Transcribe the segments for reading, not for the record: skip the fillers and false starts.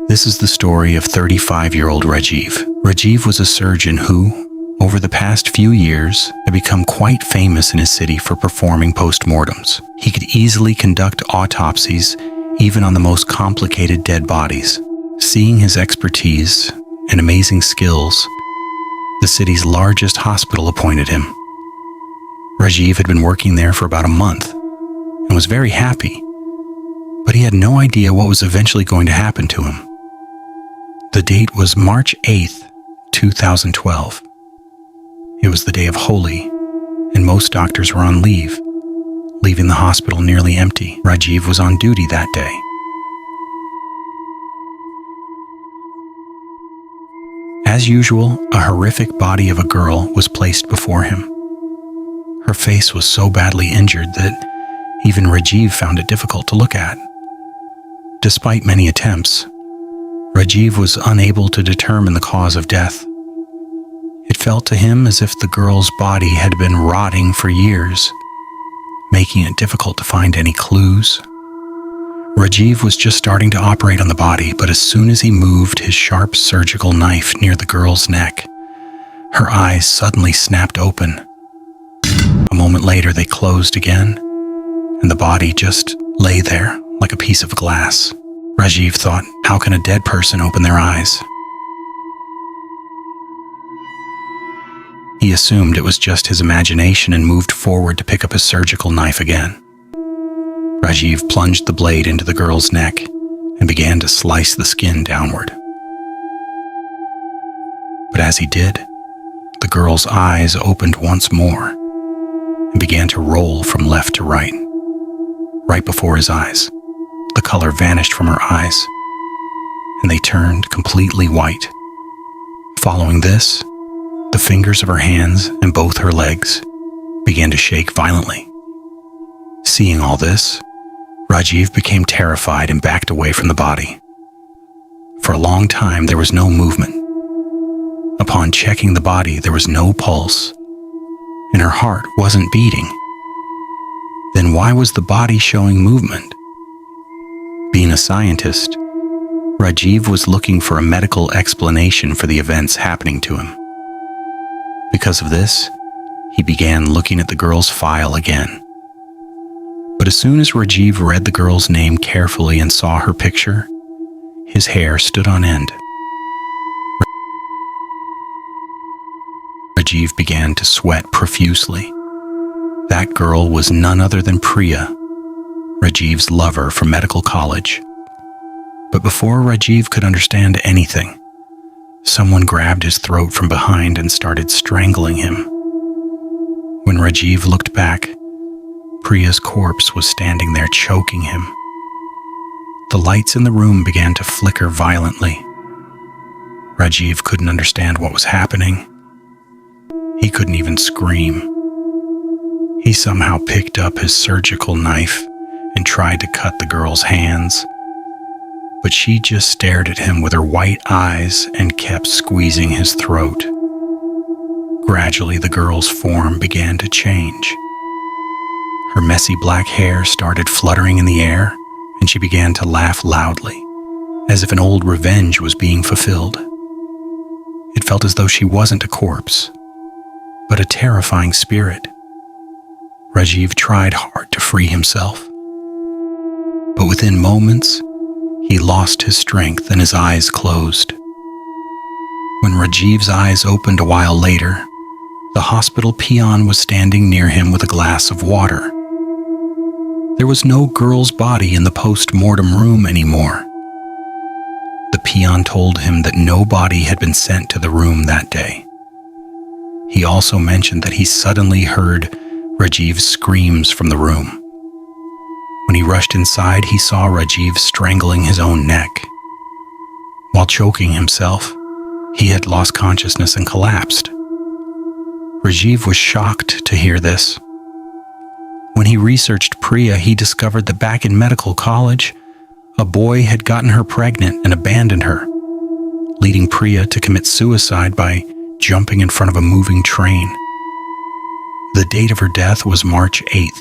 This is the story of 35-year-old Rajiv. Rajiv was a surgeon who, over the past few years, had become quite famous in his city for performing postmortems. He could easily conduct autopsies, even on the most complicated dead bodies. Seeing his expertise and amazing skills, the city's largest hospital appointed him. Rajiv had been working there for about a month and was very happy, but he had no idea what was eventually going to happen to him. The date was March 8th, 2012. It was the day of Holi, and most doctors were on leave, leaving the hospital nearly empty. Rajiv was on duty that day. As usual, a horrific body of a girl was placed before him. Her face was so badly injured that even Rajiv found it difficult to look at. Despite many attempts, Rajiv was unable to determine the cause of death. It felt to him as if the girl's body had been rotting for years, making it difficult to find any clues. Rajiv was just starting to operate on the body, but as soon as he moved his sharp surgical knife near the girl's neck, her eyes suddenly snapped open. A moment later, they closed again, and the body just lay there like a piece of glass. Rajiv thought, how can a dead person open their eyes? He assumed it was just his imagination and moved forward to pick up his surgical knife again. Rajiv plunged the blade into the girl's neck and began to slice the skin downward. But as he did, the girl's eyes opened once more and began to roll from left to right. Right before his eyes, the color vanished from her eyes, and they turned completely white. Following this, the fingers of her hands and both her legs began to shake violently. Seeing all this, Rajiv became terrified and backed away from the body. For a long time, there was no movement. Upon checking the body, there was no pulse, and her heart wasn't beating. Then why was the body showing movement? Being a scientist, Rajiv was looking for a medical explanation for the events happening to him. Because of this, he began looking at the girl's file again. But as soon as Rajiv read the girl's name carefully and saw her picture, his hair stood on end. Rajiv began to sweat profusely. That girl was none other than Priya, Rajiv's lover from medical college. But before Rajiv could understand anything, someone grabbed his throat from behind and started strangling him. When Rajiv looked back, Priya's corpse was standing there choking him. The lights in the room began to flicker violently. Rajiv couldn't understand what was happening. He couldn't even scream. He somehow picked up his surgical knife and tried to cut the girl's hands, but she just stared at him with her white eyes and kept squeezing his throat. Gradually, the girl's form began to change. Her messy black hair started fluttering in the air, and she began to laugh loudly, as if an old revenge was being fulfilled. It felt as though she wasn't a corpse, but a terrifying spirit. Rajiv tried hard to free himself, but within moments, he lost his strength and his eyes closed. When Rajiv's eyes opened a while later, the hospital peon was standing near him with a glass of water. There was no girl's body in the post-mortem room anymore. The peon told him that no body had been sent to the room that day. He also mentioned that he suddenly heard Rajiv's screams from the room. When he rushed inside, he saw Rajiv strangling his own neck. While choking himself, he had lost consciousness and collapsed. Rajiv was shocked to hear this. When he researched Priya, he discovered that back in medical college, a boy had gotten her pregnant and abandoned her, leading Priya to commit suicide by jumping in front of a moving train. The date of her death was March 8th,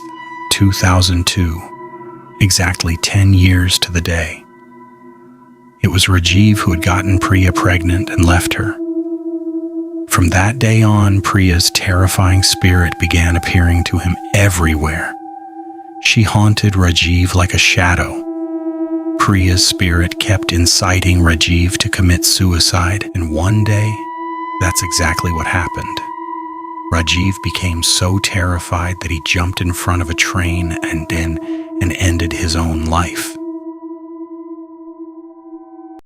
2002, exactly 10 years to the day. It was Rajiv who had gotten Priya pregnant and left her. From that day on, Priya's terrifying spirit began appearing to him everywhere. She haunted Rajiv like a shadow. Priya's spirit kept inciting Rajiv to commit suicide, and one day, that's exactly what happened. Rajiv became so terrified that he jumped in front of a train and ended his own life.